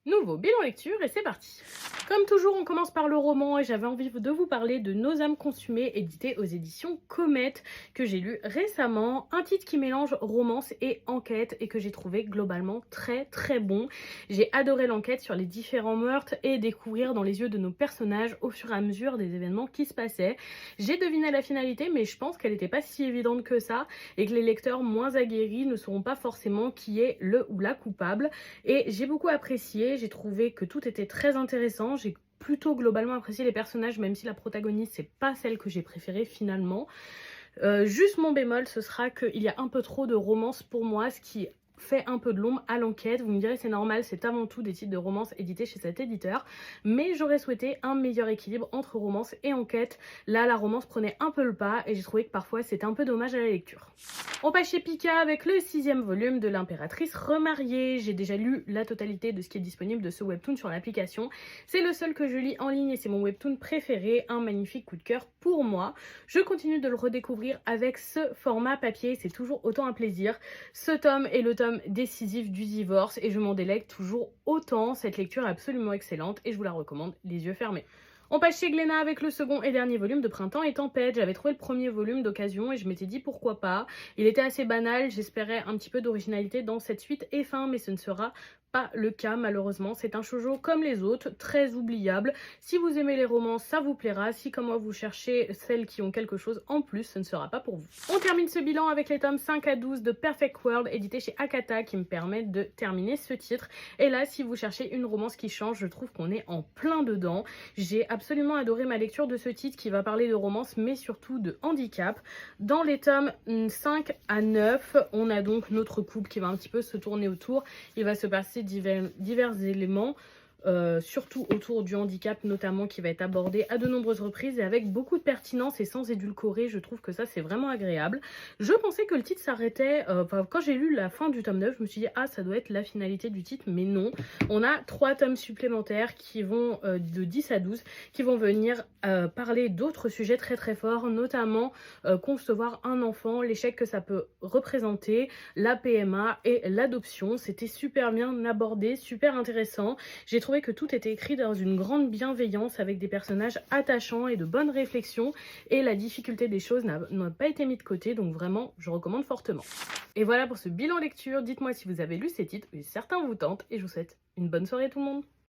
Nouveau bilan lecture et c'est parti. Comme toujours, on commence par le roman et j'avais envie de vous parler de Nos âmes consumées, édité aux éditions Comet, que j'ai lu récemment. Un titre qui mélange romance et enquête et que j'ai trouvé globalement très très bon. J'ai adoré l'enquête sur les différents meurtres et découvrir dans les yeux de nos personnages au fur et à mesure des événements qui se passaient. J'ai deviné la finalité, mais je pense qu'elle n'était pas si évidente que ça et que les lecteurs moins aguerris ne sauront pas forcément qui est le ou la coupable. Et j'ai beaucoup apprécié, j'ai trouvé que tout était très intéressant, j'ai plutôt globalement apprécié les personnages, même si la protagoniste c'est pas celle que j'ai préférée finalement. Juste mon bémol, ce sera qu'il y a un peu trop de romance pour moi, ce qui fait un peu de l'ombre à l'enquête. Vous me direz c'est normal, c'est avant tout des titres de romance édités chez cet éditeur, mais j'aurais souhaité un meilleur équilibre entre romance et enquête. Là la romance prenait un peu le pas et j'ai trouvé que parfois c'était un peu dommage à la lecture. On passe chez Pika avec le 6e volume de l'impératrice remariée. J'ai déjà lu la totalité de ce qui est disponible de ce webtoon sur l'application. C'est le seul que je lis en ligne et c'est mon webtoon préféré, un magnifique coup de cœur pour moi. Je continue de le redécouvrir avec ce format papier, c'est toujours autant un plaisir. Ce tome est le tome décisif du divorce et je m'en délecte toujours autant. Cette lecture est absolument excellente et je vous la recommande les yeux fermés. On passe chez Glénat avec le second et dernier volume de Printemps et Tempête. J'avais trouvé le premier volume d'occasion et je m'étais dit pourquoi pas. Il était assez banal, j'espérais un petit peu d'originalité dans cette suite et fin, mais ce ne sera pas le cas malheureusement. C'est un shoujo comme les autres, très oubliable. Si vous aimez les romans, ça vous plaira. Si comme moi vous cherchez celles qui ont quelque chose en plus, ce ne sera pas pour vous. On termine ce bilan avec les tomes 5 à 12 de Perfect World édité chez Akata qui me permettent de terminer ce titre. Et là, si vous cherchez une romance qui change, je trouve qu'on est en plein dedans. J'ai absolument adoré ma lecture de ce titre qui va parler de romance mais surtout de handicap. Dans les tomes 5 à 9, on a donc notre couple qui va un petit peu se tourner autour. Il va se passer divers éléments. Surtout autour du handicap notamment qui va être abordé à de nombreuses reprises et avec beaucoup de pertinence et sans édulcorer. Je trouve que ça c'est vraiment agréable. Je pensais que le titre s'arrêtait, quand j'ai lu la fin du tome 9 je me suis dit ah ça doit être la finalité du titre, mais non, on a 3 tomes supplémentaires qui vont de 10 à 12 qui vont venir parler d'autres sujets très très forts, notamment concevoir un enfant, l'échec que ça peut représenter, la PMA et l'adoption. C'était super bien abordé, super intéressant. J'ai trouvé que tout était écrit dans une grande bienveillance avec des personnages attachants et de bonnes réflexions et la difficulté des choses n'a pas été mise de côté, donc vraiment je recommande fortement. Et voilà pour ce bilan lecture. Dites-moi si vous avez lu ces titres et si certains vous tentent et je vous souhaite une bonne soirée tout le monde.